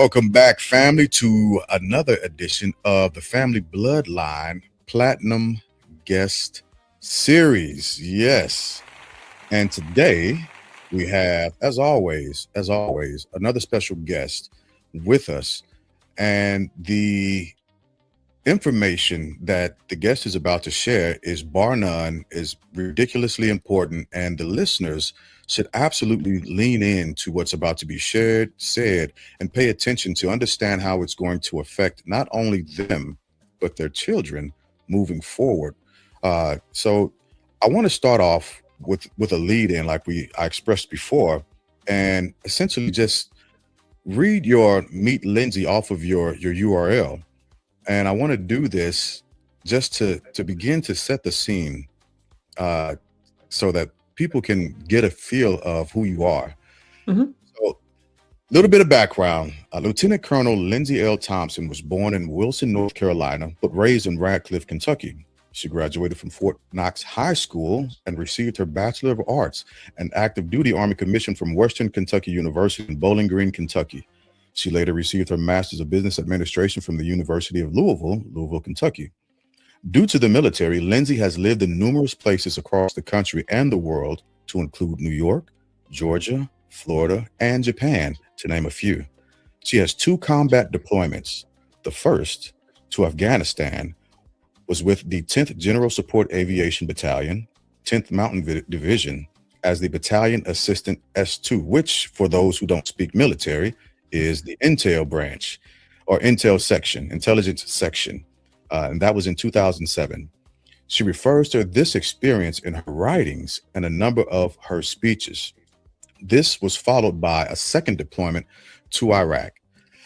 Welcome back, family, to another edition of the Family Bloodline Platinum Guest Series. Yes. And today we have, as always, another special guest with us. And the information that the guest is about to share is bar none, is ridiculously important, and the listeners should absolutely lean in to what's about to be shared, said, and pay attention to understand how it's going to affect not only them but their children moving forward. So I want to start off with a lead in, like I expressed before, and essentially just read your Meet Lyndsey off of your URL. And I want to do this just to begin to set the scene, uh, so that people can get a feel of who you are. Mhm. So, a little bit of background. Lieutenant Colonel Lyndsey L. Thompson was born in Wilson, North Carolina, but raised in Radcliffe, Kentucky. She graduated from Fort Knox High School and received her Bachelor of Arts and Active Duty Army Commission from Western Kentucky University in Bowling Green, Kentucky. She later received her Master's of Business Administration from the University of Louisville, Kentucky. Due to the military, Lyndsey has lived in numerous places across the country and the world, to include New York, Georgia, Florida, and Japan, to name a few. She has two combat deployments. The first, to Afghanistan, was with the 10th General Support Aviation Battalion, 10th Mountain Division, as the Battalion Assistant S2, which, for those who don't speak military, is the Intel branch or Intel section, intelligence section. And that was in 2007. She refers to this experience in her writings and a number of her speeches. This was followed by a second deployment to Iraq.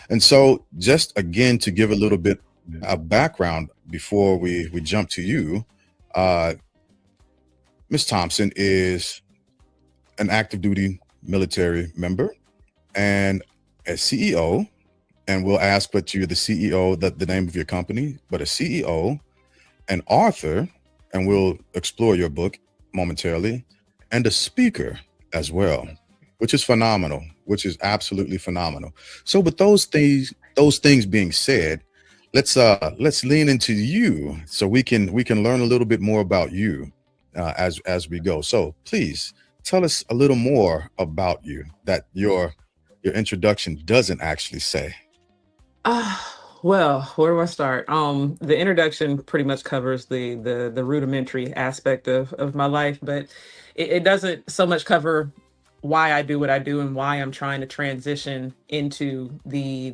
And so, just again, to give a little bit of background before we jump to you, uh, Ms. Thompson is an active duty military member and a CEO, and we'll ask what you're the CEO, the name of your company, but a CEO, an author, and we'll explore your book momentarily, and a speaker as well, which is phenomenal, which is absolutely phenomenal. So with those things being said, let's lean into you so we can learn a little bit more about you as we go. So please tell us a little more about you that your introduction doesn't actually say. Well, where do I start? The introduction pretty much covers the rudimentary aspect of my life, but it doesn't so much cover why I do what I do and why I'm trying to transition into the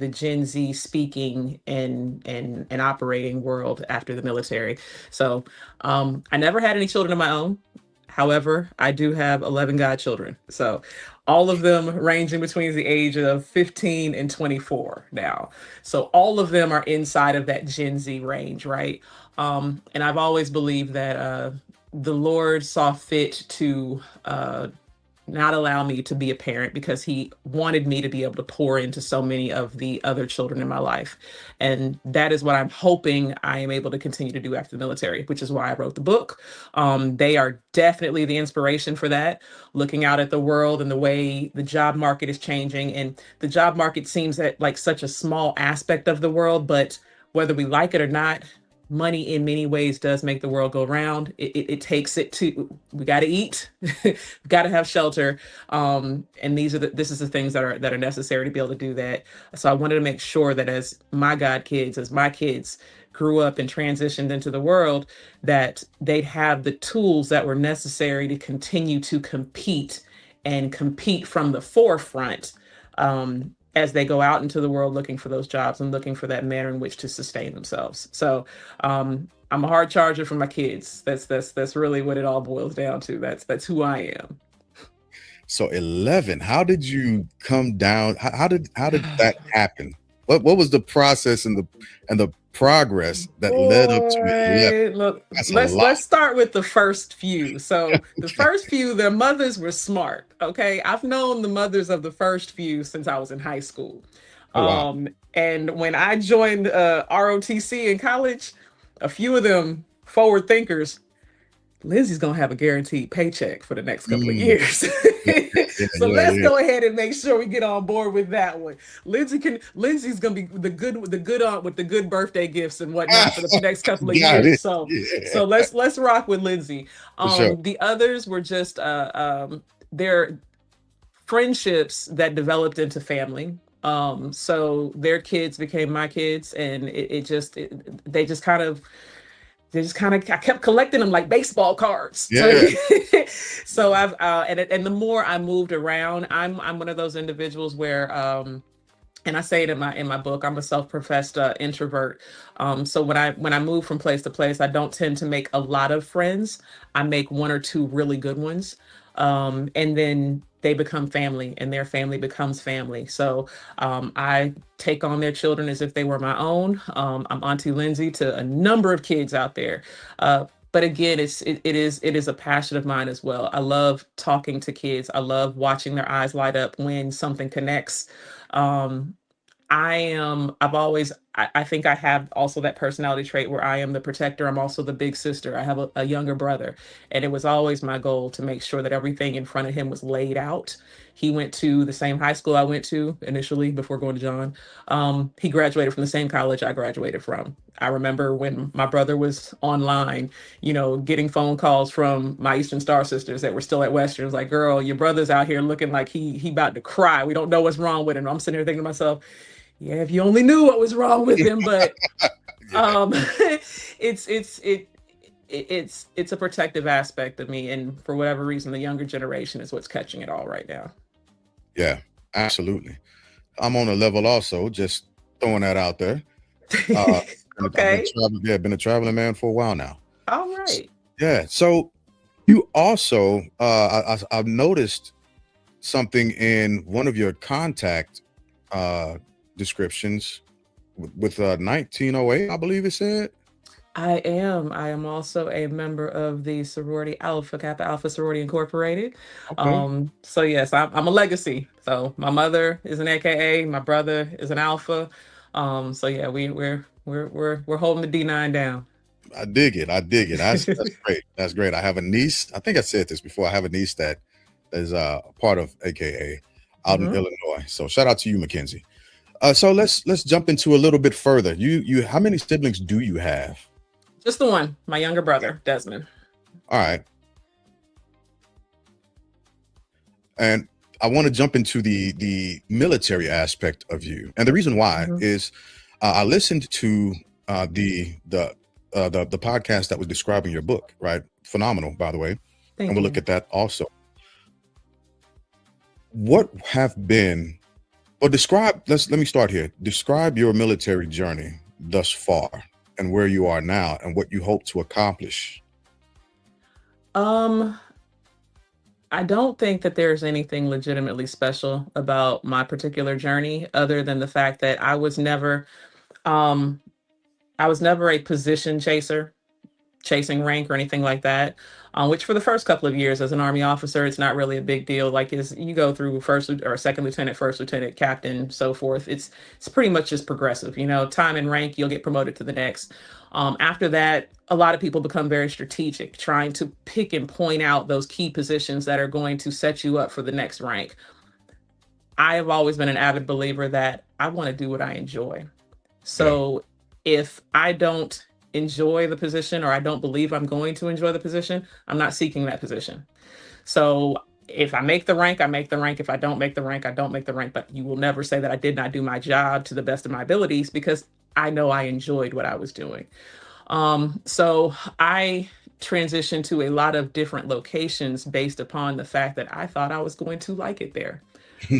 Gen Z speaking and operating world after the military. So I never had any children of my own. However, I do have 11 godchildren. So all of them ranging between the age of 15 and 24 now. So all of them are inside of that Gen Z range, right? And I've always believed that the Lord saw fit to not allow me to be a parent because he wanted me to be able to pour into so many of the other children in my life. And that is what I'm hoping I am able to continue to do after the military, which is why I wrote the book. They are definitely the inspiration for that, looking out at the world and the way the job market is changing. And the job market seems that like such a small aspect of the world, but whether we like it or not, money in many ways does make the world go round. It takes it to, we got to eat, we got to have shelter, and this is the things that are necessary to be able to do that. So I wanted to make sure that as my kids grew up and transitioned into the world, that they'd have the tools that were necessary to continue to compete and compete from the forefront, as they go out into the world looking for those jobs and looking for that manner in which to sustain themselves. So I'm a hard charger for my kids. That's really what it all boils down to. That's who I am. So 11, how did you come down? How did that happen? What was the process and the progress that led up to 11? Boy, look, That's a let's lot. let's start with the first few. So the first few, their mothers were smart. Okay, I've known the mothers of the first few since I was in high school. Oh wow. And when I joined ROTC in college, a few of them forward thinkers Lyndsey's gonna have a guaranteed paycheck for the next couple of Mm, years. yeah, yeah, So yeah, let's yeah. go ahead and make sure we get on board with that one. Lyndsey's gonna be the good aunt with the good birthday gifts and whatnot for the next couple of Got years. it. So Yeah, so let's rock with Lyndsey. for sure. The others were just their friendships that developed into family. So their kids became my kids, and they just kind of I kept collecting them like baseball cards. So Yeah. so I've and the more I moved around, I'm one of those individuals where and I say it in my book, I'm a self-professed introvert. So when I move from place to place, I don't tend to make a lot of friends. I make one or two really good ones, and then they become family, and their family becomes family. So I take on their children as if they were my own. I'm Auntie Lyndsey to a number of kids out there. But again, it is a passion of mine as well. I love talking to kids. I love watching their eyes light up when something connects. Um, I think I have also that personality trait where I am the protector. I'm also the big sister. I have a younger brother, and it was always my goal to make sure that everything in front of him was laid out. He went to the same high school I went to initially before going to John. He graduated from the same college I graduated from. I remember when my brother was online, getting phone calls from my Eastern Star sisters that were still at Western. It was like, girl, your brother's out here looking like he about to cry. We don't know what's wrong with him. I'm sitting here thinking to myself, yeah, if you only knew what was wrong with him. But Yeah. it's it's it it's a protective aspect of me, and for whatever reason, the younger generation is what's catching it all right now. Yeah, absolutely. I'm on a level also, just throwing that out there. Uh, I've been Okay. traveling, yeah, been a traveling man for a while now. All S- right. Yeah. So you also, I've noticed something in one of your contact uh, descriptions with 1908, I believe it said. I am. I am also a member of the sorority Alpha Kappa Alpha Sorority Incorporated. Okay. So yes, I'm a legacy. So my mother is an AKA, my brother is an Alpha. So yeah, we're holding the D9 down. I dig it. I dig it. That's great. That's great. I have a niece. I think I said this before. I have a niece that is a part of AKA out in Mhm. Illinois. So shout out to you, Mackenzie. So let's jump into a little bit further. You how many siblings do you have? Just the one, my younger Okay. brother, Desmond. All right. And I want to jump into the military aspect of you. And the reason why Mhm. is I listened to the podcast that was describing your book, right? Phenomenal, by the way. And Thank we'll look you. at that also. What have been Well, let me start here. Describe your military journey thus far and where you are now and what you hope to accomplish. Um, I don't think that there's anything legitimately special about my particular journey other than the fact that um I was never a position chaser, chasing rank or anything like that. Which for the first couple of years as an army officer, it's not really a big deal. Like is you go through or second lieutenant, first lieutenant, captain, so forth. It's pretty much just progressive. Time and rank, you'll get promoted to the next. After that, a lot of people become very strategic, trying to pick and point out those key positions that are going to set you up for the next rank. I have always been an avid believer that I want to do what I enjoy. Yeah. So if I don't enjoy the position or I don't believe I'm going to enjoy the position, I'm not seeking that position. So if I make the rank, I make the rank. If I don't make the rank, I don't make the rank. But you will never say that I did not do my job to the best of my abilities because I know I enjoyed what I was doing. So I transitioned to a lot of different locations based upon the fact that I thought I was going to like it there.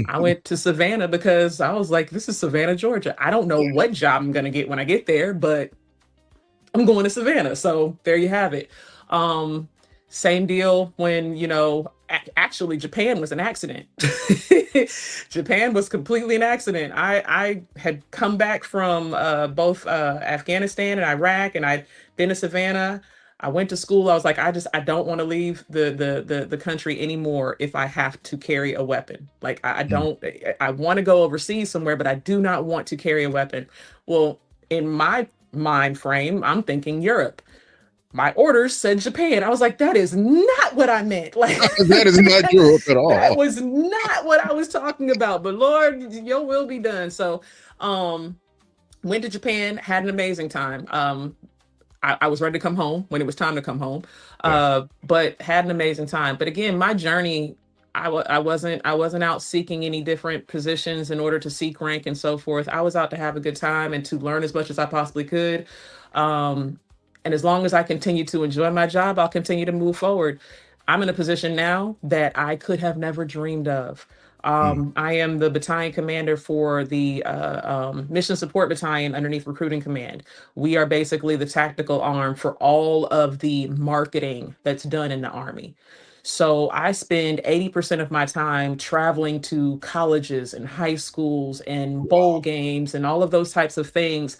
I went to Savannah because I was like, this is Savannah, Georgia. I don't know what job I'm going to get when I get there, but I'm going to Savannah. So there you have it. Um, Same deal when, actually Japan was an accident. Japan was completely an accident. I had come back from both Afghanistan and Iraq, and I'd been to Savannah. I went to school. I was like, I don't want to leave the country anymore if I have to carry a weapon. Like I don't I want to go overseas somewhere, but I do not want to carry a weapon. Well, in my mind frame, I'm thinking Europe. my orders said Japan. I was like, that is not what I meant. Like That is not Europe at that all. was not what I was talking about. But Lord, your will be done. So went to Japan, had an amazing time. I was ready to come home when it was time to come home, Yeah. but had an amazing time. But again, my journey, I wasn't out seeking any different positions in order to seek rank and so forth. I was out to have a good time and to learn as much as I possibly could. Um, and as long as I continue to enjoy my job, I'll continue to move forward. I'm in a position now that I could have never dreamed of. Mm. I am the battalion commander for the Mission Support Battalion underneath Recruiting Command. We are basically the tactical arm for all of the marketing that's done in the Army. So I spend 80% of my time traveling to colleges and high schools and bowl games and all of those types of things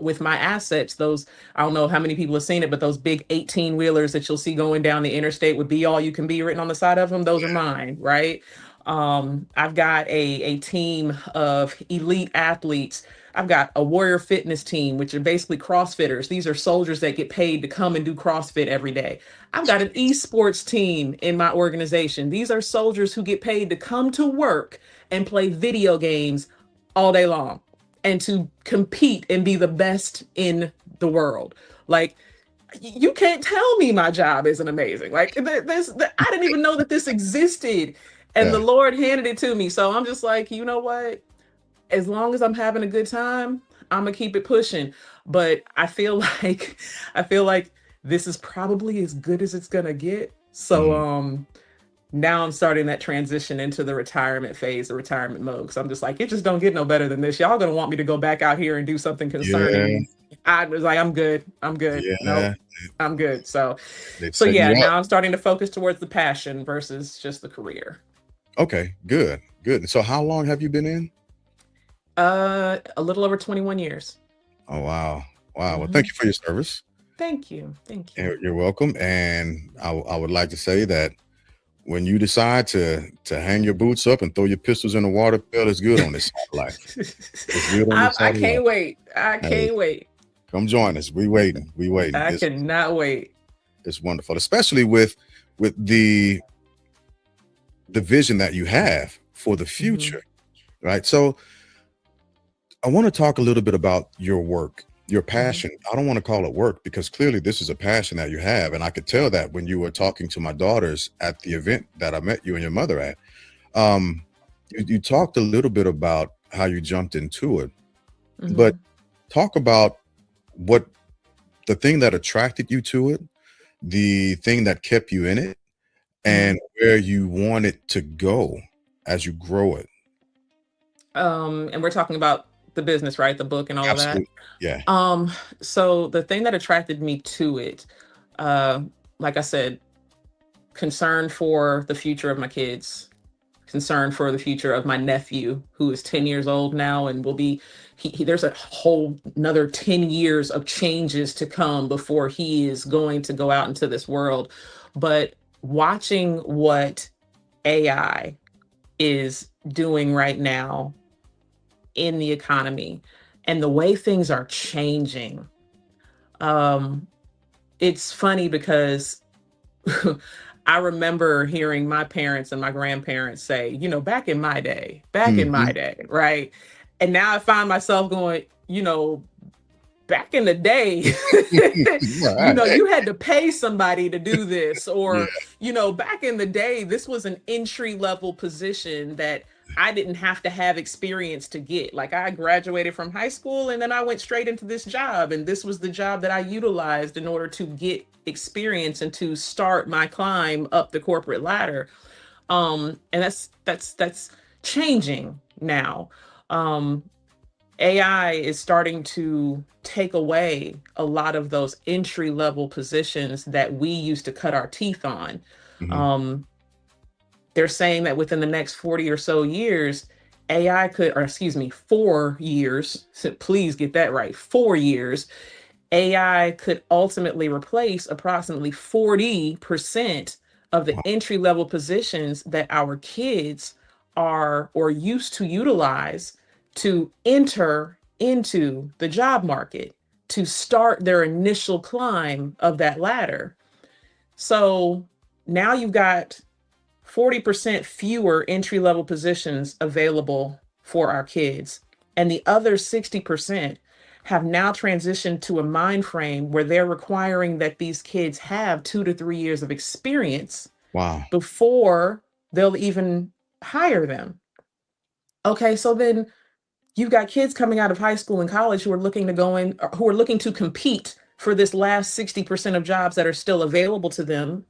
with my assets. Those, I don't know how many people have seen it, but those big 18 wheelers that you'll see going down the interstate with "Be All You Can Be" written on the side of them, those are mine, right? I've got a team of elite athletes. I've got a warrior fitness team, which are basically CrossFitters. These are soldiers that get paid to come and do CrossFit every day. I've got an esports team in my organization. These are soldiers who get paid to come to work and play video games all day long and to compete and be the best in the world. Like, you can't tell me my job isn't amazing. Like, I didn't even know that this existed. And the Yeah. Lord handed it to me. So I'm just like, you know what? As long as I'm having a good time, I'm gonna keep it pushing. But I feel like this is probably as good as it's gonna get. So Mm. now I'm starting that transition into the retirement phase, the retirement mode. Because I'm just like, it just don't get no better than this. Y'all gonna want me to go back out here and do something Yeah. concerning. I was like, I'm good. I'm good. Nope, Yeah. I'm good. So They've so set yeah, you up. now I'm starting to focus towards the passion versus just the career. Okay. Good. Good. So how long have you been in? A little over 21 years. Oh, wow. Wow. Well, thank Mhm. you for your service. Thank you. Thank you. You're welcome. And I would like to say that when you decide to hang your boots up and throw your pistols in the water pail, it's good on this side of life. It's good on this I side of life. can't wait. I Hey, can't wait. come join us. We waiting. We waiting. I cannot wait. It's wonderful, especially with the vision that you have for the Mhm. future, right? So I want to talk a little bit about your work, your Mhm. passion. I don't want to call it work because clearly this is a passion that you have. And I could tell that when you were talking to my daughters at the event that I met you and your mother at. Um, you talked a little bit about how you jumped into it, but Mhm. talk about what the thing that attracted you to it, the thing that kept you in it, and Mhm. where you want it to go as you grow it. And we're talking about the business, right? The book and all of that. Absolutely. Yeah. Um, so the thing that attracted me to it, uh, like I said, concern for the future of my kids, concern for the future of my nephew, who is 10 years old now and will be, there's a whole another 10 years of changes to come before he is going to go out into this world. But watching what AI is doing right now in the economy and the way things are changing, um, it's funny because I remember hearing my parents and my grandparents say, back in my Mhm. day, right? And now I find myself going, back in the day, Right. you had to pay somebody to do this, Yeah. or, back in the day, this was an entry level position that I didn't have to have experience to get. Like, I graduated from high school and then I went straight into this job, and this was the job that I utilized in order to get experience and to start my climb up the corporate ladder. And that's changing now. um AI is starting to take away a lot of those entry level positions that we used to cut our teeth on. Mhm. Um, they're saying that within the next 40 or so years, AI could, or excuse me, 4 years, so please get that right, 4 years, AI could ultimately replace approximately 40% of the Wow. entry level positions that our kids are or used to utilize to enter into the job market. to start their initial climb of that ladder. So now you've got 40% fewer entry level positions available for our kids. And the other 60% have now transitioned to a mind frame where they're requiring that these kids have 2 to 3 years of experience Wow. before they'll even hire them. Okay, so then you've got kids coming out of high school and college who are looking to go in, who are looking to compete for this last 60% of jobs that are still available to them.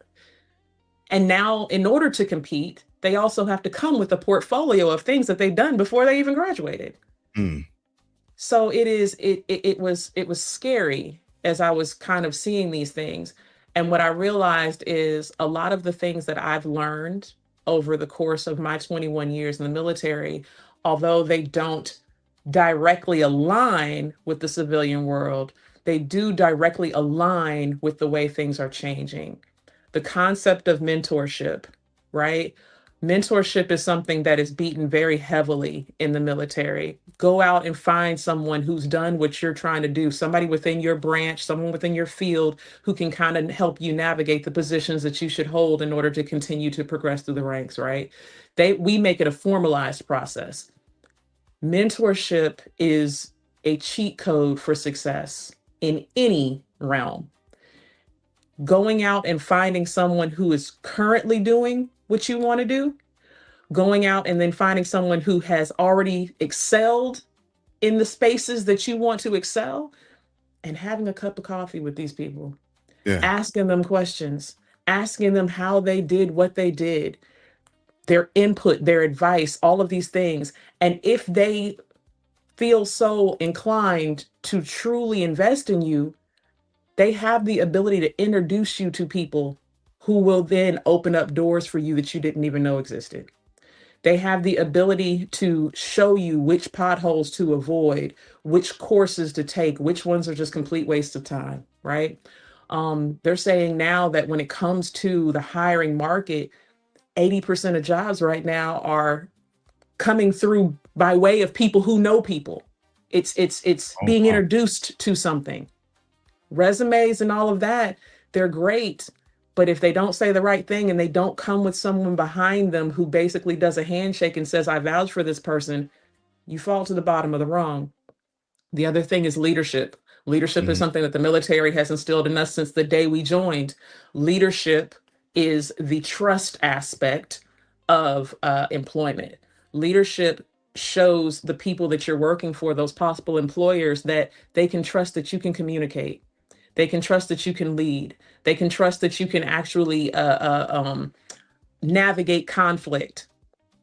And now, in order to compete, they also have to come with a portfolio of things that they've done before they even graduated. Mm. So it was scary as I was kind of seeing these things. And what I realized is a lot of the things that I've learned over the course of my 21 years in the military, although they don't directly align with the civilian world, they do directly align with the way things are changing. The concept of mentorship, right? Mentorship is something that is beaten very heavily in the military. Go out and find someone who's done what you're trying to do, somebody within your branch, someone within your field who can kind of help you navigate the positions that you should hold in order to continue to progress through the ranks, right? We make it a formalized process. Mentorship is a cheat code for success in any realm. Going out and finding someone who is currently doing what you want to do, going out and then finding someone who has already excelled in the spaces that you want to excel, and having a cup of coffee with these people, Yeah. asking them questions, asking them how they did what they did, their input, their advice, all of these things. And if they feel so inclined to truly invest in you, they have the ability to introduce you to people who will then open up doors for you that you didn't even know existed. They have the ability to show you which potholes to avoid, which courses to take, which ones are just complete waste of time, right? They're saying now that when it comes to the hiring market, 80% of jobs right now are coming through by way of people who know people. It's Oh, being wow. introduced to something. Resumes and all of that, they're great. But if they don't say the right thing and they don't come with someone behind them who basically does a handshake and says, I vouch for this person, you fall to the bottom of the rung. The other thing is leadership. Leadership is Mhm. something that the military has instilled in us since the day we joined. Leadership is the trust aspect of employment. Leadership shows the people that you're working for, those possible employers, that they can trust that you can communicate. They can trust that you can lead. They can trust that you can actually navigate conflict.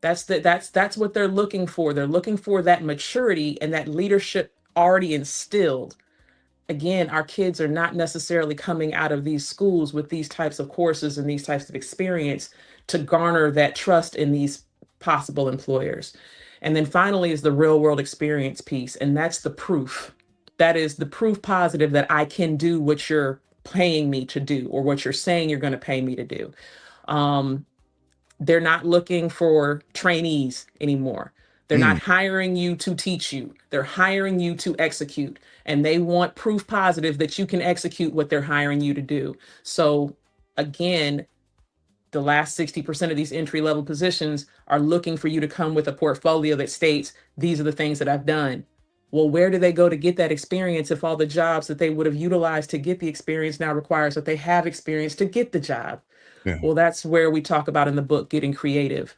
That's what they're looking for. They're looking for that maturity and that leadership already instilled. Again, our kids are not necessarily coming out of these schools with these types of courses and these types of experience to garner that trust in these possible employers. And then finally is the real world experience piece, and that's the proof. That is the proof positive that I can do what you're paying me to do, or what you're saying you're going to pay me to do. Um, they're not looking for trainees anymore. They're not Mm. hiring you to teach you. They're hiring you to execute. And they want proof positive that you can execute what they're hiring you to do. So, again, the last 60% of these entry level positions are looking for you to come with a portfolio that states, these are the things that I've done. Well, where do they go to get that experience if all the jobs that they would have utilized to get the experience now requires that they have experience to get the job? Yeah. Well, that's where we talk about in the book getting creative.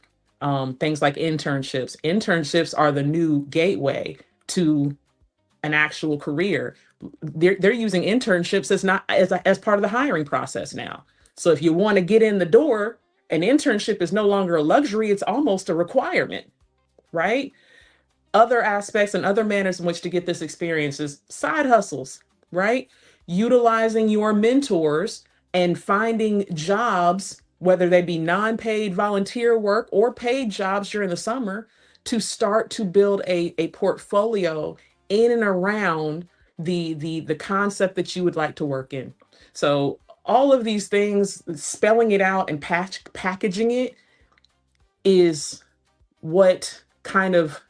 Things like internships. Internships are the new gateway to an actual career. They're using internships as not as part of the hiring process now. So if you want to get in the door, an internship is no longer a luxury, it's almost a requirement, right? Other aspects and other manners in which to get this experience is side hustles, right? Utilizing your mentors and finding jobs, whether they be non-paid volunteer work or paid jobs during the summer, to start to build a portfolio in and around the concept that you would like to work in. So all of these things, spelling it out and packaging it, is what kind of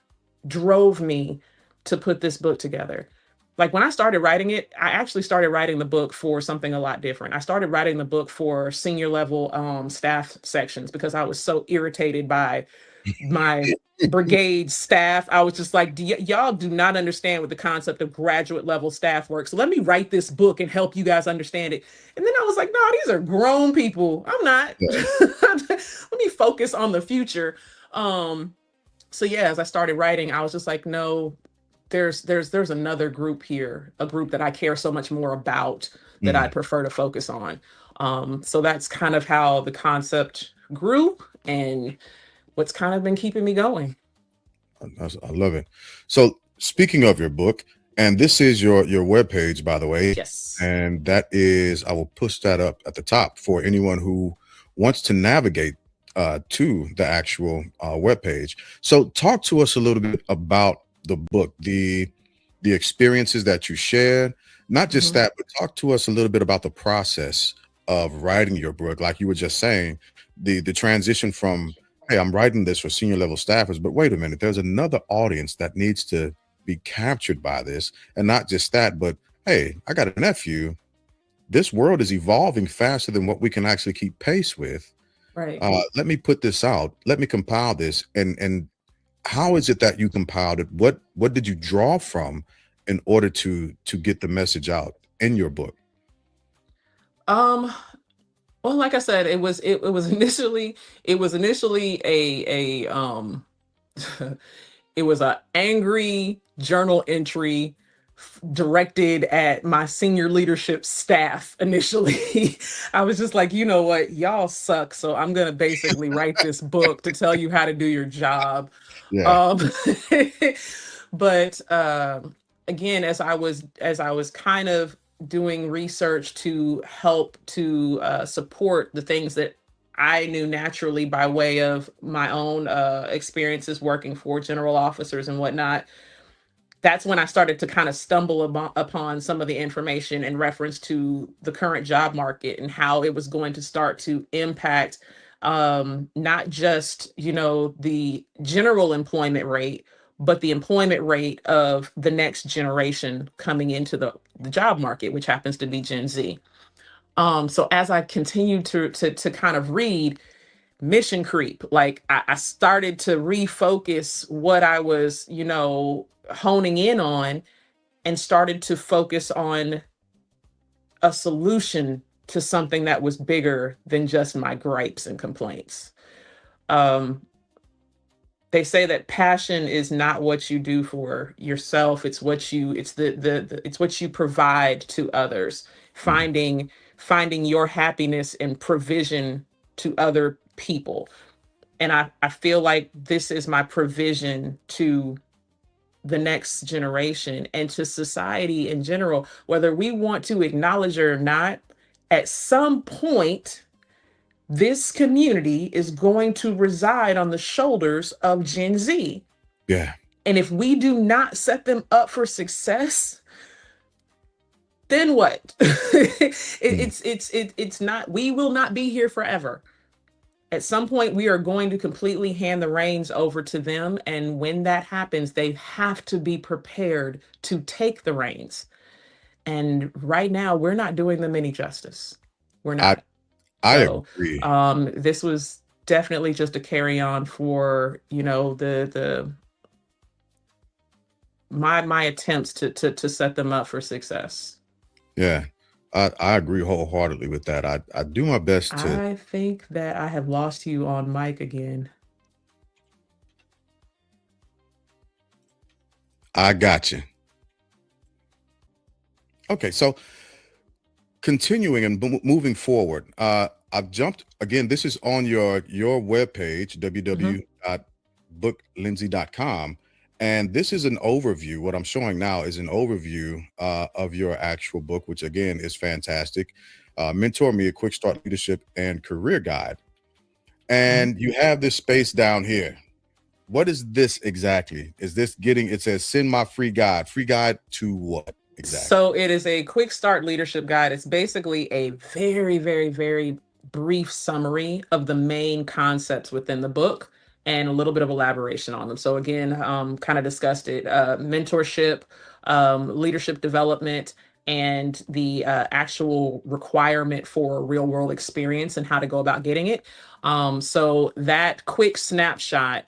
drove me to put this book together. like when I started writing it, I actually started writing the book for something a lot different. I started writing the book for senior level staff sections because I was so irritated by my brigade staff. I was just like, y'all do not understand what the concept of graduate level staff works. So let me write this book and help you guys understand it. And then I was like, no, these are grown people. I'm not. Yeah. Let me focus on the future. So yeah, as I started writing, I was just like, no, there's another group here, a group that I care so much more about that Mm. I'd prefer to focus on. So that's kind of how the concept grew and what's kind of been keeping me going. I love it. So speaking of your book, and this is your webpage, by the way, Yes. and that is, I will push that up at the top for anyone who wants to navigate to the actual webpage. So talk to us a little bit about the book, the experiences that you shared, not just Mhm. that, but talk to us a little bit about the process of writing your book. Like you were just saying, the transition from, hey, I'm writing this for senior level staffers, but wait a minute, there's another audience that needs to be captured by this. And not just that, but hey, I got a nephew. This world is evolving faster than what we can actually keep pace with. Right. Let me put this out. Let me compile this. And how is it that you compiled it? What did you draw from in order to get the message out in your book? Um, well, like I said, it was initially a it was a angry journal entry directed at my senior leadership staff initially. I was just like, you know what, y'all suck. So I'm gonna basically write this book to tell you how to do your job. Yeah. Um, but again, as I was kind of doing research to help to support the things that I knew naturally by way of my own experiences working for general officers and whatnot, that's when I started to kind of stumble upon some of the information in reference to the current job market and how it was going to start to impact not just, you know, the general employment rate, but the employment rate of the next generation coming into the job market, which happens to be Gen Z. So as I continued to kind of read, mission creep, like I started to refocus what I was, you know, honing in on and started to focus on a solution to something that was bigger than just my gripes and complaints. Um, they say that passion is not what you do for yourself, it's what you it's it's what you provide to others. Mhm. Finding your happiness and provision to other people. And I feel like this is my provision to the next generation and to society in general, whether we want to acknowledge it or not. At some point, this community is going to reside on the shoulders of Gen Z. Yeah. And if we do not set them up for success, then what? Mm. It's not, we will not be here forever. At some point, we are going to completely hand the reins over to them. And when that happens, they have to be prepared to take the reins. And right now, we're not doing them any justice. We're I not. I So agree. this was definitely just a carry on for, you know, the my attempts to set them up for success. Yeah. I agree wholeheartedly with that. I do my best to. I think that I have lost you on mic again. I got you. Okay, so continuing and moving forward, I've jumped again. This is on your webpage, Mhm. www.booklyndsey.com, and this is an overview. What I'm showing now is an overview of your actual book, which again is fantastic. Mentor Me: A Quick Start Leadership and Career Guide, Mhm. and you have this space down here. What is this exactly? Is this getting? It says send my free guide. Free guide to what exactly? So it is a quick start leadership guide. It's basically a very, very, very brief summary of the main concepts within the book and a little bit of elaboration on them. So again, kind of discussed it, mentorship, leadership development, and the actual requirement for real world experience and how to go about getting it. So that quick snapshot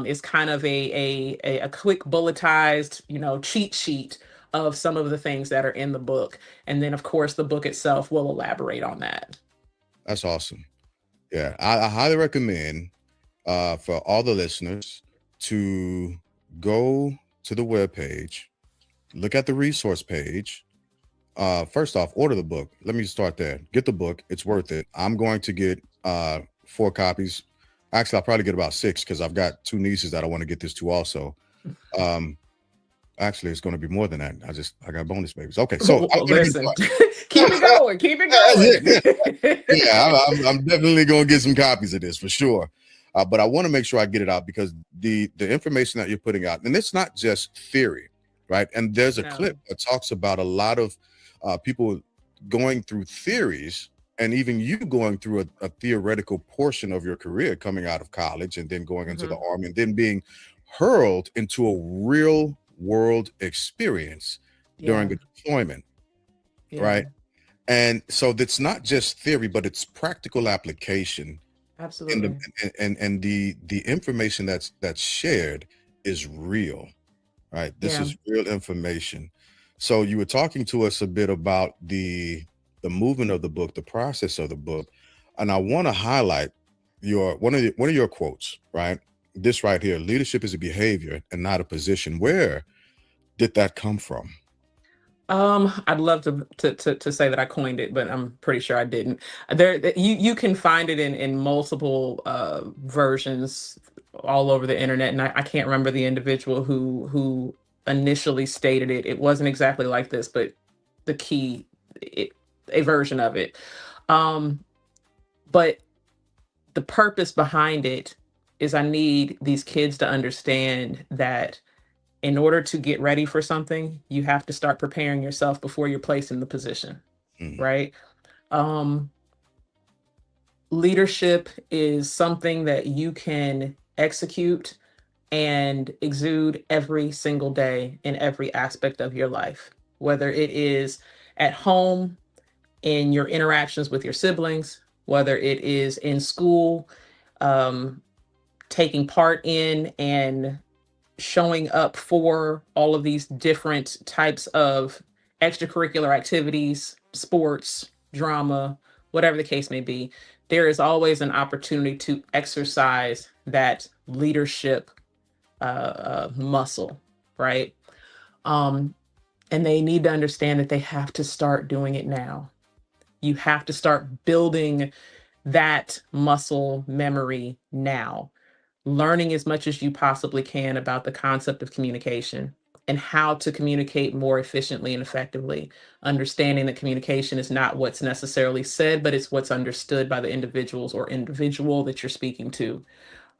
is kind of a quick bulletized, cheat sheet of some of the things that are in the book. And then, of course, the book itself will elaborate on that. That's awesome. Yeah, I highly recommend for all the listeners to go to the webpage, look at the resource page. First off, order the book. Let me start there. Get the book. It's worth it. I'm going to get 4 copies. Actually, I'll probably get about 6 because I've got 2 nieces that I want to get this to also. Actually, it's going to be more than that. I got bonus babies. Okay, so listen, keep it going, keep it going. Yeah, I'm definitely going to get some copies of this for sure. But I want to make sure I get it out because the information that you're putting out, and it's not just theory, right? And there's a clip that talks about a lot of people going through theories, and even you going through a theoretical portion of your career coming out of college and then going into the Army and then being hurled into a real world experience during a deployment, right? And so that's not just theory, but it's practical application. Absolutely. And the information that's shared is real, right? This is real information. So you were talking to us a bit about the movement of the book, the process of the book, and I want to highlight one of your quotes, right? This right here: leadership is a behavior and not a position. Where did that come from? I'd love to say that I coined it, but I'm pretty sure I didn't. You can find it in multiple versions all over the internet, and I can't remember the individual who initially stated it. It wasn't exactly like this, but a version of it. But the purpose behind it is I need these kids to understand that in order to get ready for something, you have to start preparing yourself before you're placed in the position, right? Leadership is something that you can execute and exude every single day in every aspect of your life, whether it is at home, in your interactions with your siblings, whether it is in school, taking part in and showing up for all of these different types of extracurricular activities, sports, drama, whatever the case may be. There is always an opportunity to exercise that leadership muscle, right? And they need to understand that they have to start doing it now. You have to start building that muscle memory now, learning as much as you possibly can about the concept of communication and how to communicate more efficiently and effectively, understanding that communication is not what's necessarily said, but it's what's understood by the individuals or individual that you're speaking to.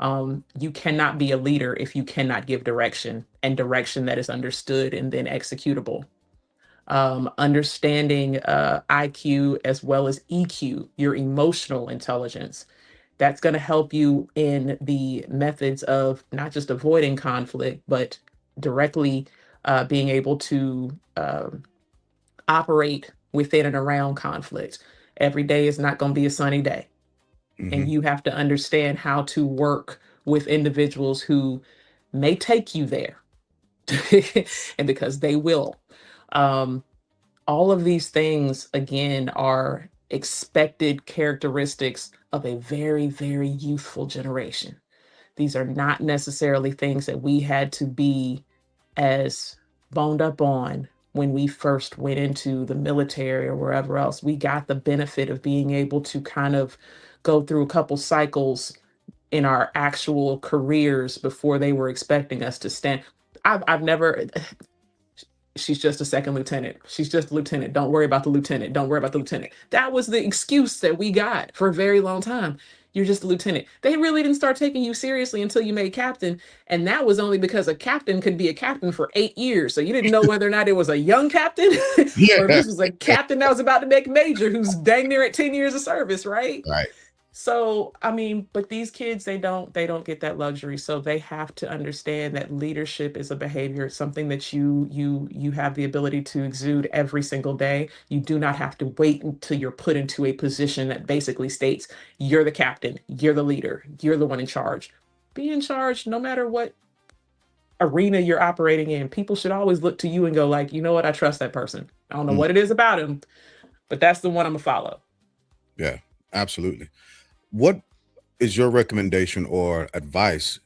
You cannot be a leader if you cannot give direction, and direction that is understood and then executable. Understanding IQ as well as EQ, your emotional intelligence. That's going to help you in the methods of not just avoiding conflict, but directly being able to operate within and around conflict. Every day is not going to be a sunny day. And you have to understand how to work with individuals who may take you there. And because they will. All of these things, again, are expected characteristics of a very, very youthful generation. These are not necessarily things that we had to be as boned up on when we first went into the military or wherever else. We got the benefit of being able to kind of go through a couple cycles in our actual careers before they were expecting us to stand. I've never... She's just a second lieutenant. She's just a lieutenant. Don't worry about the lieutenant. Don't worry about the lieutenant. That was the excuse that we got for a very long time. You're just a lieutenant. They really didn't start taking you seriously until you made captain. And that was only because a captain could be a captain for 8 years. So you didn't know whether or not it was a young captain or this was a captain that was about to make major who's dang near at 10 years of service, right? Right. So, I mean, but these kids, they don't get that luxury. So they have to understand that leadership is a behavior, it's something that you have the ability to exude every single day. You do not have to wait until you're put into a position that basically states you're the captain, you're the leader, you're the one in charge. Be in charge no matter what arena you're operating in. People should always look to you and go like, you know what, I trust that person. I don't know Mm, what it is about him, but that's the one I'm gonna follow. yeah, absolutely. What is your recommendation or advice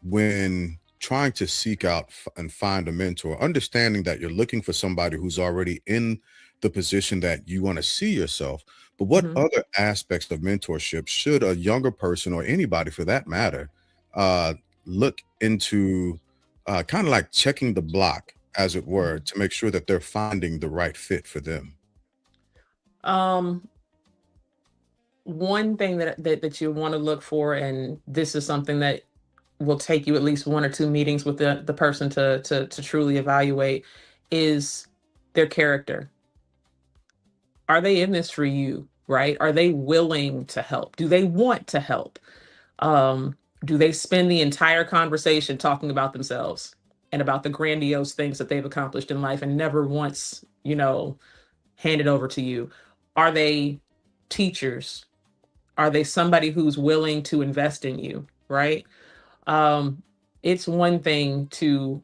when trying to seek out and find a mentor, understanding that you're looking for somebody who's already in the position that you want to see yourself? But what Mhm. other aspects of mentorship should a younger person or anybody for that matter uh, look into, kind of like checking the block, as it were, Mhm. to make sure that they're finding the right fit for them? Um, One thing that you want to look for, and this is something that will take you at least one or two meetings with the person to truly evaluate, is their character. Are they in this for you? Right? Are they willing to help? Do they want to help? Um, do they spend the entire conversation talking about themselves and about the grandiose things that they've accomplished in life and never once, hand it over to you? Are they teachers? Are they somebody who's willing to invest in you? Right? Um, it's one thing to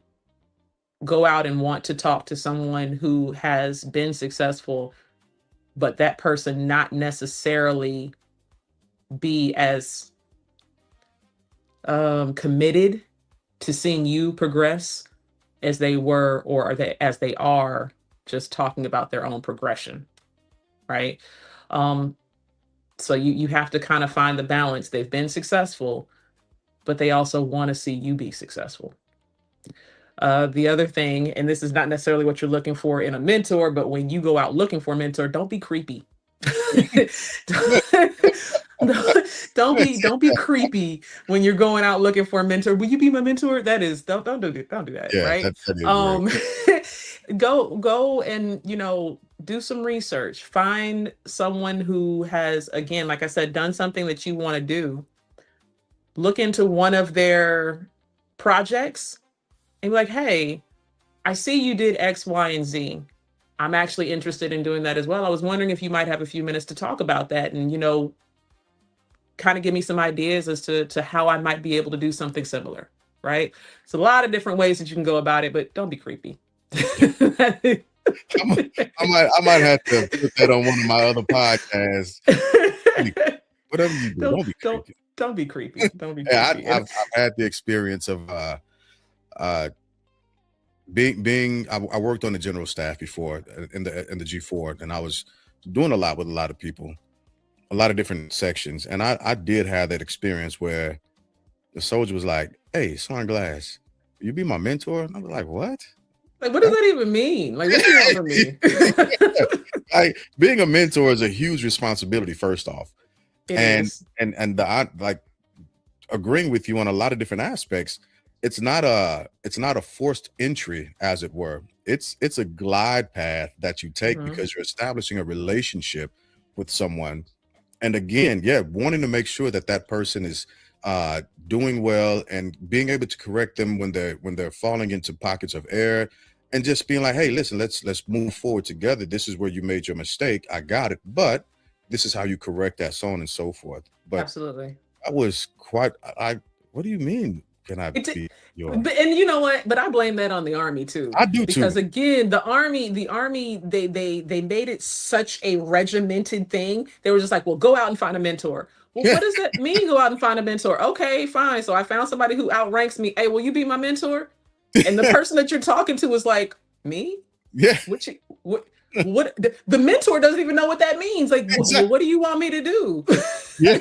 go out and want to talk to someone who has been successful, but that person not necessarily be as committed to seeing you progress as they were, or are they as they are just talking about their own progression, right? Um, so you have to kind of find the balance. They've been successful, but they also want to see you be successful. The other thing, and this is not necessarily what you're looking for in a mentor, but when you go out looking for a mentor, don't be creepy. don't, don't be creepy when you're going out looking for a mentor. Will you be my mentor? That is, don't do that, Yeah, right? that is weird. Um, go and do some research. Find someone who has, again, like I said, done something that you want to do. Look into one of their projects and be like, hey, I see you did X, Y, and Z. I'm actually interested in doing that as well. I was wondering if you might have a few minutes to talk about that and, kind of give me some ideas as to how I might be able to do something similar. Right. It's a lot of different ways that you can go about it, but don't be creepy. Yeah. I'm a- I might have to put that on one of my other podcasts. Whatever you do, don't don't be don't creepy. don't be creepy. Don't be Yeah, creepy. I've had the experience of uh I worked on the general staff before in the G4, and I was doing a lot with a lot of people, a lot of different sections, and I did have that experience where the soldier was like, "Hey, Sunglass, you be my mentor?" And I was like, "What?" Like, what does that even mean? Like, what do you want from me? Like, being a mentor is a huge responsibility, first off, It and is. I like agreeing with you on a lot of different aspects. It's not a forced entry, as it were. It's a glide path that you take Mhm. because you're establishing a relationship with someone. And again, yeah, wanting to make sure that that person is uh doing well and being able to correct them when they're falling into pockets of error, and just being like, hey, listen, let's move forward together. This is where you made your mistake. I got it, but this is how you correct that, so on and so forth. But Absolutely. I was quite I what do you mean, can I It, be your? but and you know what? But I blame that on the army too, I do because too. again, the army, they made it such a regimented thing. They were just like, well, go out and find a mentor. Well, Yeah, what does that mean? Go out and find a mentor? Okay, fine. So I found somebody who outranks me. Hey, will you be my mentor? And the person that you're talking to is like, me? yeah, What you what the mentor doesn't even know what that means. Like, well, exactly. what do you want me to do? Yeah,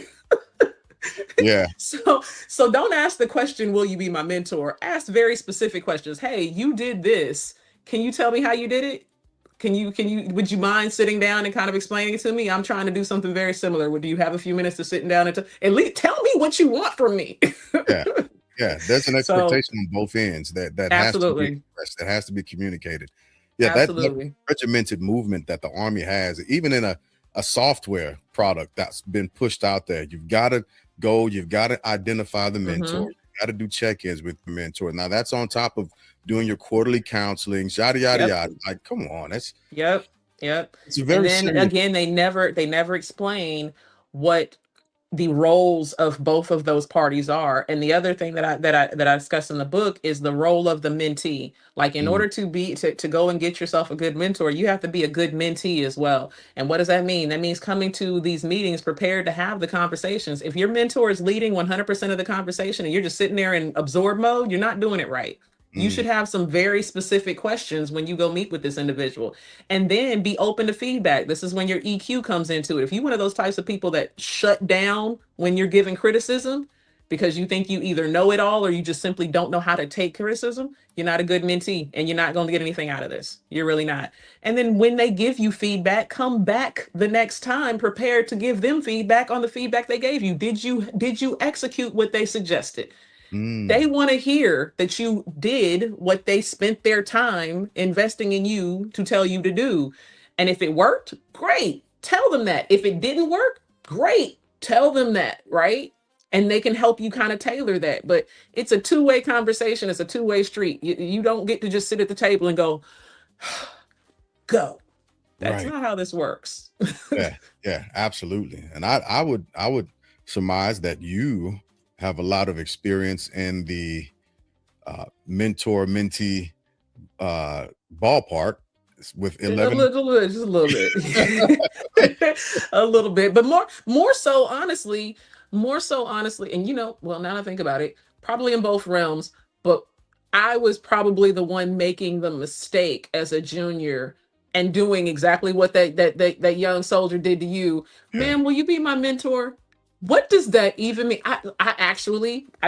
yeah, So don't ask the question, will you be my mentor? Ask very specific questions. Hey, you did this. Can you tell me how you did it? Would you mind sitting down and kind of explaining it to me? I'm trying to do something very similar. Would you have a few minutes to sit down and at least tell me what you want from me? yeah. Yeah, there's an So expectation on both ends that has to be absolutely. expressed, that has to be communicated. Yeah, that Absolutely. regimented movement that the army has, even in a a software product that's been pushed out there. You've got to go, you've got to identify the mentor, Mm-hmm. you got to do check-ins with the mentor. Now that's on top of doing your quarterly counseling, yada yada Yep. yada. Like, come on, Yep. Yep. it's a And very then serious. again, they never explain what the roles of both of those parties are. And the other thing that I discuss in the book is the role of the mentee. Like, in Mm, order to go and get yourself a good mentor, you have to be a good mentee as well. And what does that mean? That means coming to these meetings prepared to have the conversations. If your mentor is leading 100% of the conversation and you're just sitting there in absorb mode, you're not doing it right. You mm, should have some very specific questions when you go meet with this individual, and then be open to feedback. This is when your EQ comes into it. If you're one of those types of people that shut down when you're giving criticism because you think you either know it all or you just simply don't know how to take criticism, you're not a good mentee and you're not going to get anything out of this. You're really not. And then when they give you feedback, come back the next time prepared to give them feedback on the feedback they gave you. Did you execute what they suggested? They mm. want to hear that you did what they spent their time investing in you to tell you to do. And if it worked, great. Tell them that. If it didn't work, great. Tell them that, right? And they can help you kind of tailor that. But it's a two-way conversation, it's a two-way street. You don't get to just sit at the table and go, go. That's Right. not how this works. Yeah, yeah, absolutely. And I would surmise that you have a lot of experience in the mentor mentee ballpark with A 11. little bit, just a little bit. A little bit, but more so honestly, and well, now I think about it, probably in both realms, but I was probably the one making the mistake as a junior and doing exactly what that young soldier did to you. Yeah. Man, will you be my mentor? What does that even mean? I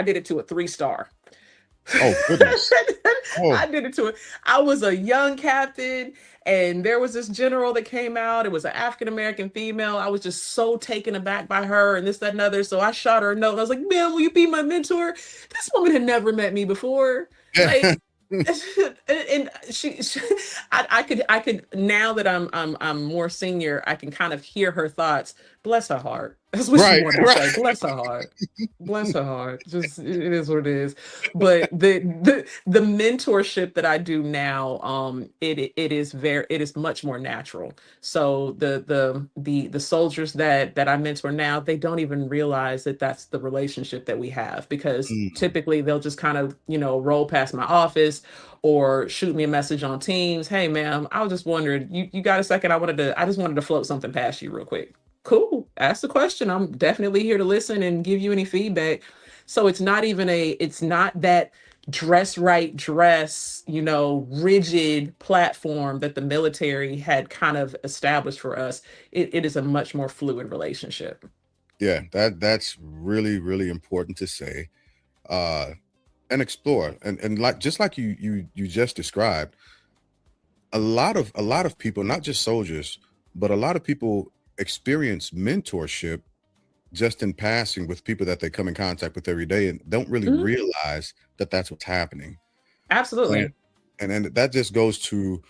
did it to a 3-star. Oh goodness. I Oh did it to it. I was a young captain, and there was this general that came out. It was an African American female. I was just so taken aback by her and this, that, and other. So I shot her a note. I was like, "Man, will you be my mentor?" This woman had never met me before. yeah. Like, and I could now that I'm more senior, I can kind of hear her thoughts. Bless her heart. That's what she Right, wanted to right. say. Bless her heart. Bless her heart. Just it is what it is. But the mentorship that I do now, it is much more natural. So the soldiers that I mentor now, they don't even realize that that's the relationship that we have, because Mm, typically they'll just kind of roll past my office or shoot me a message on Teams. Hey, ma'am, I was just wondering, you got a second? I just wanted to float something past you real quick. Cool. Ask the question. I'm definitely here to listen and give you any feedback. So it's not that dress right dress, rigid platform that the military had kind of established for us. It is a much more fluid relationship. yeah, that's really, really important to say. Uh and explore. And like just like you just described, a lot of people, not just soldiers, but a lot of people experience mentorship just in passing with people that they come in contact with every day and don't really Mhm. realize that that's what's happening. And Absolutely. and then that just goes to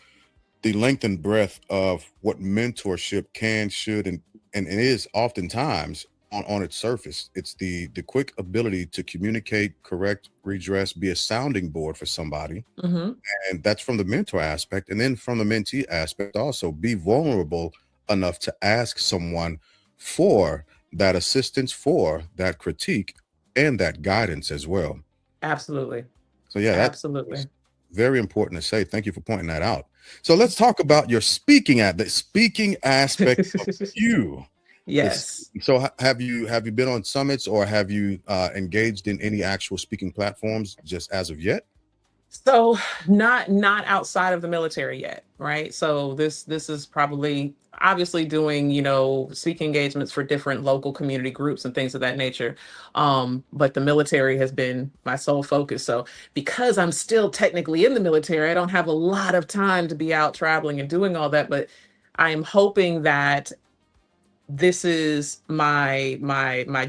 the length and breadth of what mentorship can, should, and it is oftentimes on its surface. It's the quick ability to communicate, correct, redress, be a sounding board for somebody. Hmm. And that's from the mentor aspect. And then from the mentee aspect, also be vulnerable enough to ask someone for that assistance, for that critique, and that guidance as well. Absolutely. So yeah, that's Absolutely. very important to say. Thank you for pointing that out. So let's talk about your the speaking aspect of you. This, Yes. so have you been on summits, or have you engaged in any actual speaking platforms just as of yet? So not outside of the military yet, right? So this is probably obviously doing, speaking engagements for different local community groups and things of that nature. But the military has been my sole focus. So because I'm still technically in the military, I don't have a lot of time to be out traveling and doing all that. But I am hoping that this is my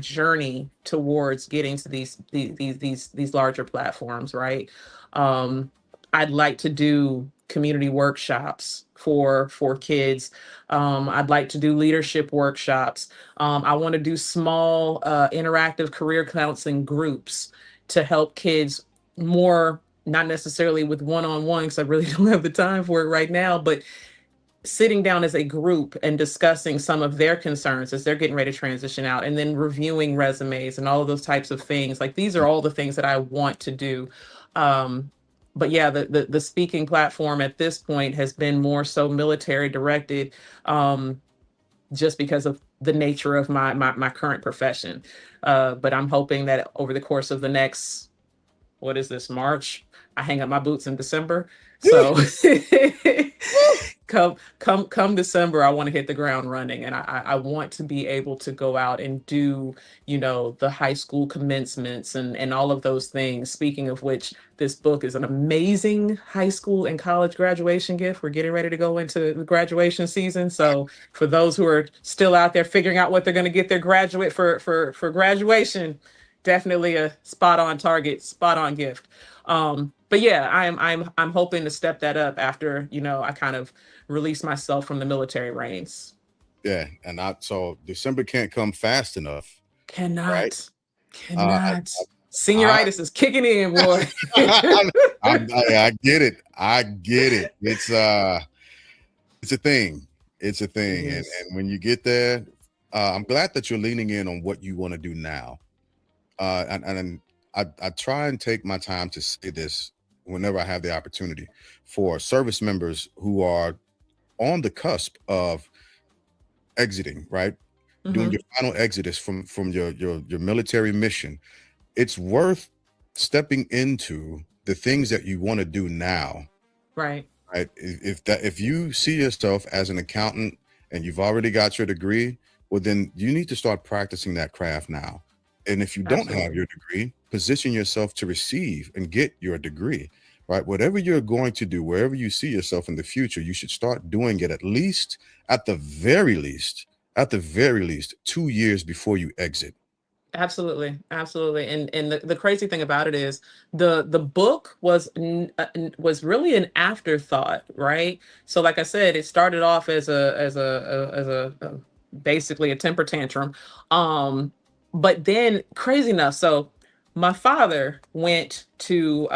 journey towards getting to these larger platforms, right? um I'd like to do community workshops for kids. I'd like to do leadership workshops. I want to do small interactive career counseling groups to help kids more, not necessarily with one-on-one, because I really don't have the time for it right now, but sitting down as a group and discussing some of their concerns as they're getting ready to transition out, and then reviewing resumes and all of those types of things. Like, these are all the things that I want to do. But yeah, the speaking platform at this point has been more so military directed, just because of the nature of my current profession. But I'm hoping that over the course of the next, what is this, March? I hang up my boots in December. So come December, I want to hit the ground running, and I want to be able to go out and do, the high school commencements and all of those things. Speaking of which, this book is an amazing high school and college graduation gift. We're getting ready to go into the graduation season. So for those who are still out there figuring out what they're going to get their graduate for graduation, definitely a spot on target, spot on gift. But yeah, I'm hoping to step that up after, I kind of release myself from the military reins. Yeah, and so December can't come fast enough. Right? Cannot. Senioritis is kicking in, boy. I get it. I get it. It's a thing. It's a thing. And when you get there, I'm glad that you're leaning in on what you want to do now. And I try and take my time to say this whenever I have the opportunity for service members who are on the cusp of exiting, right? Doing your final exodus from your military mission. It's worth stepping into the things that you want to do now. Right. Right. If you see yourself as an accountant and you've already got your degree, well, then you need to start practicing that craft now. And if you don't have your degree, position yourself to receive and get your degree, right? Whatever you're going to do, wherever you see yourself in the future, you should start doing it at the very least, 2 years before you exit. Absolutely. And the crazy thing about it is the book was really an afterthought, right? So like I said, it started off as a basically a temper tantrum. But then, crazy enough, so my father went to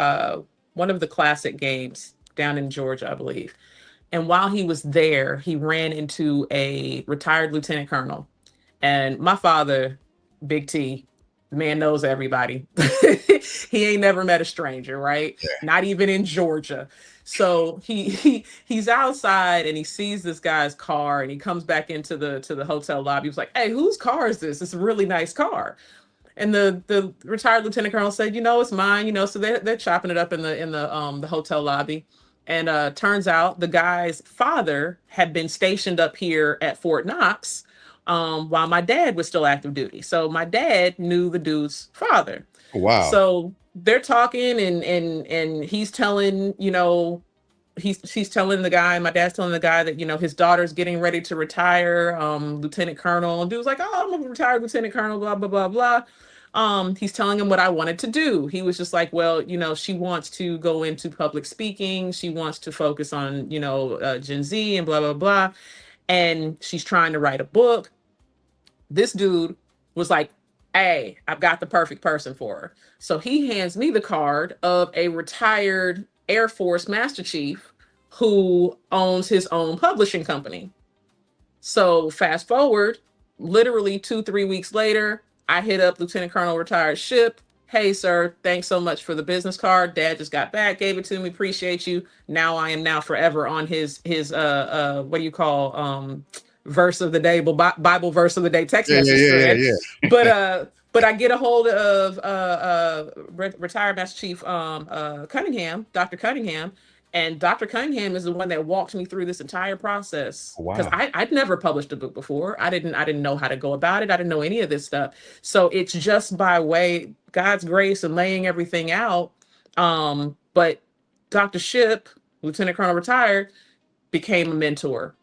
one of the Classic games down in Georgia, I believe. And while he was there, he ran into a retired lieutenant colonel. And my father, Big T, the man knows everybody. He ain't never met a stranger, right? Yeah. Not even in Georgia. So he's outside and he sees this guy's car, and he comes back into the hotel lobby. He was like, "Hey, whose car is this? It's a really nice car." And the retired lieutenant colonel said, "It's mine." So they're chopping it up in the hotel lobby. And turns out the guy's father had been stationed up here at Fort Knox while my dad was still active duty. So my dad knew the dude's father. Wow. So they're talking, and he's telling, he's telling the guy, my dad's telling the guy that, his daughter's getting ready to retire, lieutenant colonel. And dude's like, "Oh, I'm a retired lieutenant colonel, blah, blah, blah, blah." He's telling him what I wanted to do. He was just like, "Well, she wants to go into public speaking. She wants to focus on, Gen Z and blah, blah, blah. And she's trying to write a book." This dude was like, "Hey, I've got the perfect person for her." So he hands me the card of a retired Air Force Master Chief who owns his own publishing company. So fast forward, literally 2-3 weeks later, I hit up Lieutenant Colonel Retired Ship. "Hey, sir, thanks so much for the business card. Dad just got back, gave it to me. Appreciate you. Now I am now forever on his what do you call verse of the day, Bible verse of the day text message thread." But I get a hold of retired Master Chief Cunningham, Dr. Cunningham, and Dr. Cunningham is the one that walked me through this entire process. Wow. Because I'd never published a book before. I didn't know how to go about it. I didn't know any of this stuff. So it's just by way God's grace and laying everything out. But Dr. Ship, Lieutenant Colonel retired, became a mentor.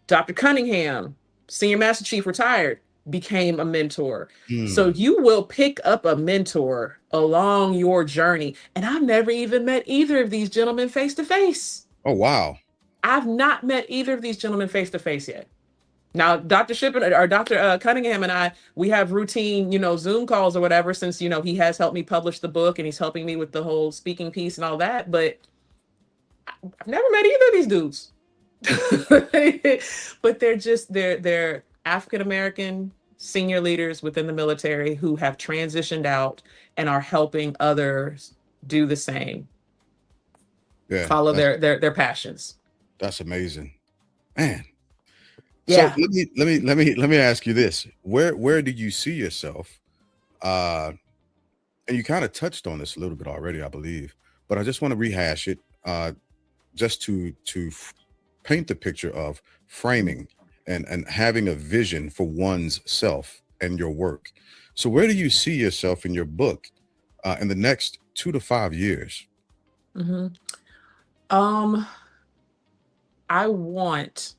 Dr. Cunningham, Senior Master Chief retired, became a mentor. So you will pick up a mentor along your journey. And I've never even met either of these gentlemen face to face. Oh, wow. I've not met either of these gentlemen face to face yet. Now, Dr. Shippen or Dr. Cunningham and I, we have routine, Zoom calls or whatever, since, he has helped me publish the book and he's helping me with the whole speaking piece and all that. But I've never met either of these dudes. But they're African American senior leaders within the military who have transitioned out and are helping others do the same, Yeah, follow their passions. that's amazing, man. So Yeah. let me ask you this: where do you see yourself? Uh, and you kind of touched on this a little bit already, I believe, but I just want to rehash it, just to paint the picture of framing and having a vision for one's self and your work. So where do you see yourself in your book in the next 2 to 5 years? hmm Um, I want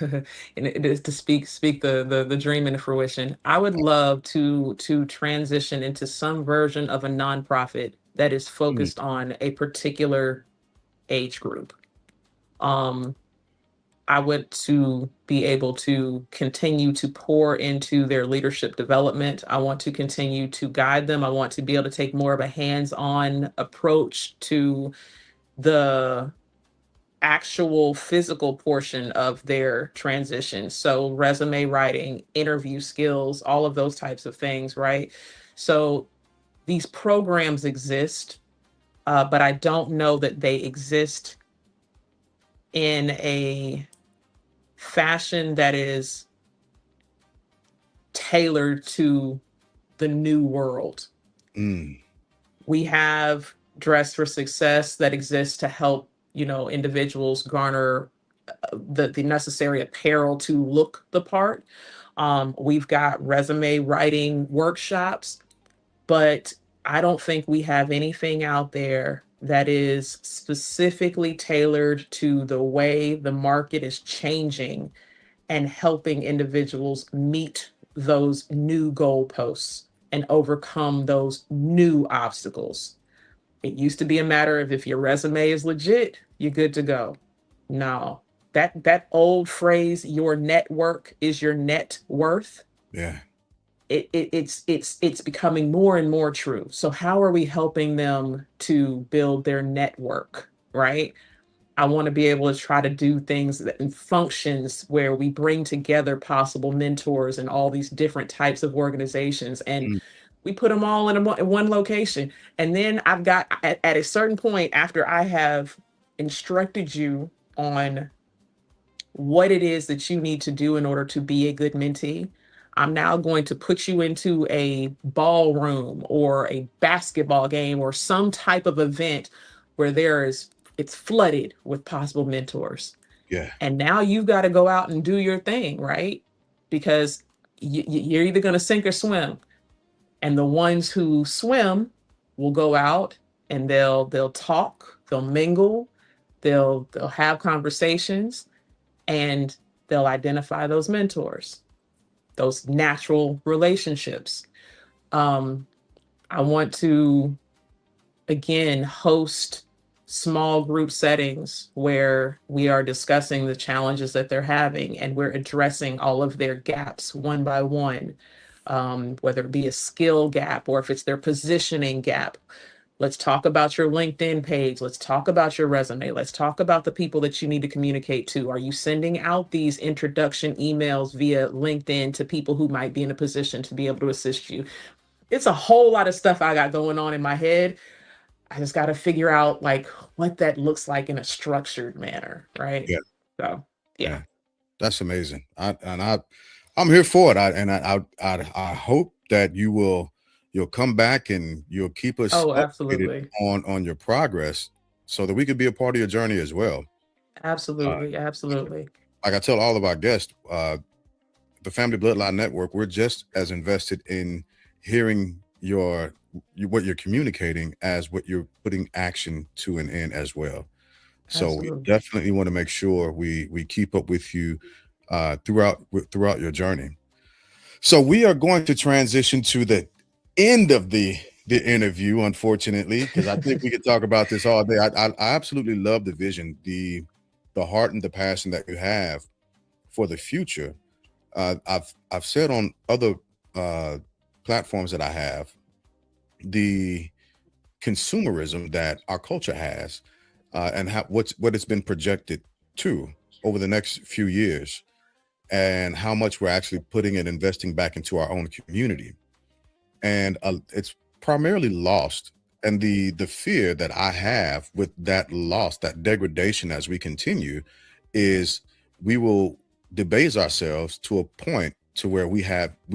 and it is to speak the dream into fruition. I would love to transition into some version of a nonprofit that is Mm, focused on a particular age group. Um, I want to be able to continue to pour into their leadership development. I want to continue to guide them. I want to be able to take more of a hands-on approach to the actual physical portion of their transition. So, resume writing, interview skills, all of those types of things, right? So, these programs exist, but I don't know that they exist in a fashion that is tailored to the new world. mm, We have Dress for Success that exists to help, individuals garner the necessary apparel to look the part. We've got resume writing workshops, but I don't think we have anything out there that is specifically tailored to the way the market is changing and helping individuals meet those new goalposts and overcome those new obstacles. It used to be a matter of if your resume is legit, you're good to go. No, that old phrase, your network is your net worth. yeah, It's becoming more and more true. So how are we helping them to build their network, right? I want to be able to try to do things that and functions where we bring together possible mentors and all these different types of organizations, and mm, we put them all in one location. And then I've got at a certain point, after I have instructed you on what it is that you need to do in order to be a good mentee, I'm now going to put you into a ballroom or a basketball game or some type of event where it's flooded with possible mentors. yeah, And now you've got to go out and do your thing, right? Because you're either going to sink or swim. And the ones who swim will go out and they'll talk, they'll mingle, they'll have conversations, and they'll identify those mentors, those natural relationships. Um, I want to, again, host small group settings where we are discussing the challenges that they're having and we're addressing all of their gaps one by one, whether it be a skill gap or if it's their positioning gap. Let's talk about your LinkedIn page. Let's talk about your resume. Let's talk about the people that you need to communicate to. Are you sending out these introduction emails via LinkedIn to people who might be in a position to be able to assist you? It's a whole lot of stuff I got going on in my head. I just got to figure out like what that looks like in a structured manner, right? yeah, So, yeah. yeah. That's amazing. I'm here for it. I hope that you'll come back and you'll keep us Oh, updated absolutely. on your progress so that we could be a part of your journey as well. Uh, Absolutely. Absolutely. like I tell all of our guests, the Family Bloodline Network, we're just as invested in hearing what you're communicating as what you're putting action to and in as well. So we Absolutely. definitely want to make sure we keep up with you throughout your journey. So we are going to transition to the end of the interview, unfortunately, because I think we could talk about this all day. I absolutely love the vision, the heart and the passion that you have for the future. I've said on other uh, platforms that I have, the consumerism that our culture has, and what it's been projected to over the next few years, and how much we're actually putting and investing back into our own community, and it's primarily lost. And the fear that I have with that loss, that degradation, as we continue, is we will debase ourselves to a point to where we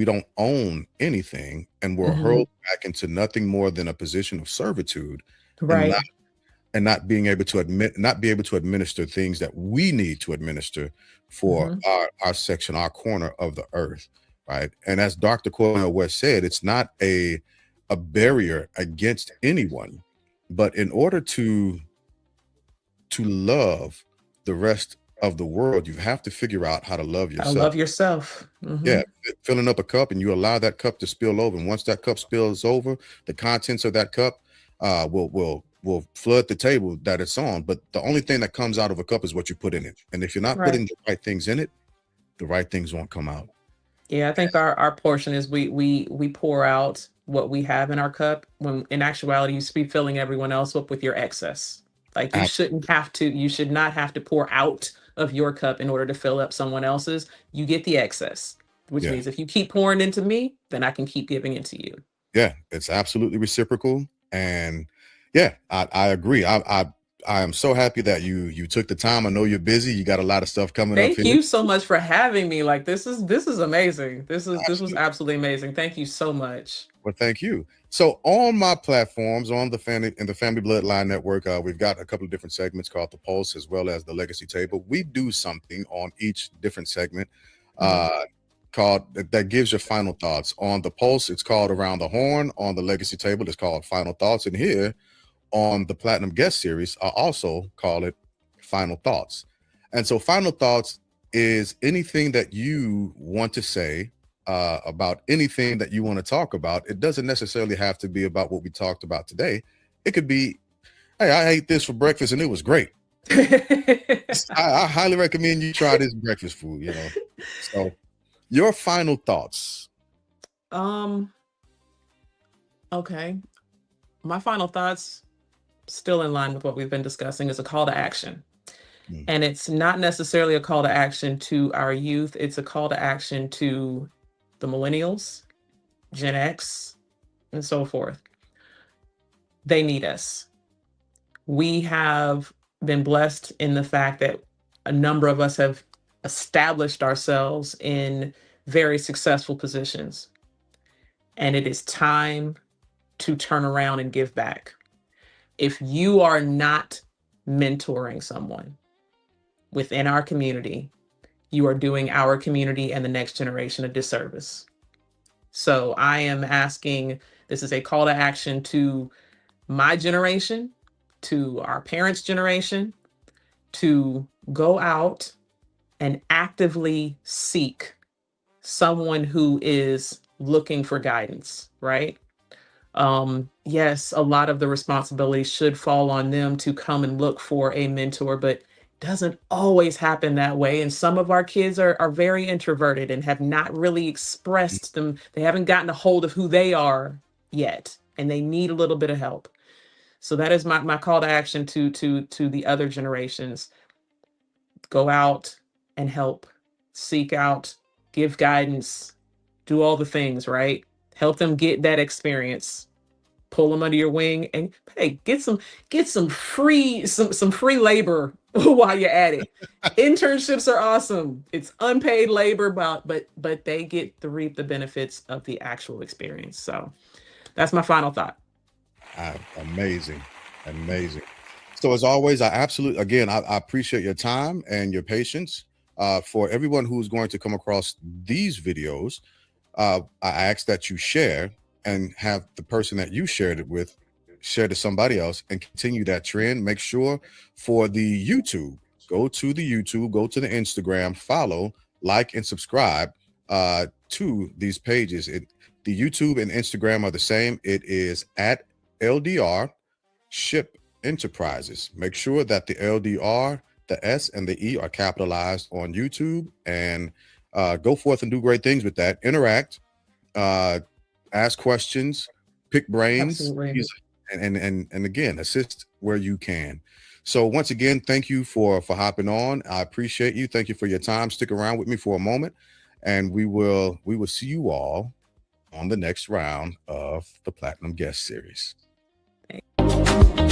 don't own anything, and we're Mhm. hurled back into nothing more than a position of servitude, and Right. not being able to not be able to administer things that we need to administer for Mhm. our section, our corner of the earth, right? And as Dr. Cornell West said, it's not a barrier against anyone, but in order to love the rest of the world, you have to figure out how to love I yourself. love yourself. Yeah, Mhm. filling up a cup, and you allow that cup to spill over, and once that cup spills over, the contents of that cup will flood the table that it's on. But the only thing that comes out of a cup is what you put in it, and if you're not Right. putting the right things in it, the right things won't come out. Yeah, I think our portion is we pour out what we have in our cup when in actuality you should be filling everyone else up with your excess. Like Absolutely. you should not have to pour out of your cup in order to fill up someone else's. You get the excess, which Yeah. means if you keep pouring into me, then I can keep giving it to you. Yeah, it's absolutely reciprocal. And yeah, I agree. I am so happy that you took the time. I know you're busy. You got a lot of stuff coming up Thank here. you so much for having me. Like this is amazing. This was Absolutely. absolutely amazing. Thank you so much. Well, thank you. So on my platforms, on the Family Bloodline Network, we've got a couple of different segments called the Pulse as well as the Legacy Table. We do something on each different segment Mhm. uh, that gives your final thoughts. On the Pulse, it's called Around the Horn. On the Legacy Table, it's called Final Thoughts. And here on the Platinum Guest Series, I also call it Final Thoughts. And so, Final Thoughts is anything that you want to say about anything that you want to talk about. It doesn't necessarily have to be about what we talked about today. It could be, hey, I ate this for breakfast and it was great. I highly recommend you try this breakfast food, you know. So, your final thoughts. um okay. My final thoughts, still in line with what we've been discussing, is a call to action. Mm, And it's not necessarily a call to action to our youth, it's a call to action to the millennials, Gen X, and so forth. They need us. We have been blessed in the fact that a number of us have established ourselves in very successful positions. And it is time to turn around and give back. If you are not mentoring someone within our community, you are doing our community and the next generation a disservice. So I am asking, this is a call to action to my generation, to our parents' generation, to go out and actively seek someone who is looking for guidance, right? Yes, a lot of the responsibility should fall on them to come and look for a mentor, but doesn't always happen that way. And some of our kids are very introverted and have not really mm, expressed them. They haven't gotten a hold of who they are yet, and they need a little bit of help. So that is my call to action to the other generations. Go out and help, seek out, give guidance, do all the things, right? Help them get that experience, pull them under your wing, and hey, get some free labor while you're at it. Internships are awesome. It's unpaid labor, but they get to reap the benefits of the actual experience. So that's my final thought. amazing. Amazing. So as always, I absolutely again I appreciate your time and your patience. For everyone who's going to come across these videos, I ask that you share and have the person that you shared it with share to somebody else and continue that trend. Make sure for the YouTube, go to the YouTube, go to the Instagram, follow, like, and subscribe to these pages. The YouTube and Instagram are the same. It is at LDR Ship Enterprises. Make sure that the LDR, the S, and the E are capitalized on YouTube, and go forth and do great things with that. Interact, ask questions, pick brains, Absolutely. and again, assist where you can. So once again, thank you for hopping on. I appreciate you. Thank you for your time. Stick around with me for a moment, and we will see you all on the next round of the Platinum Guest Series. Thanks.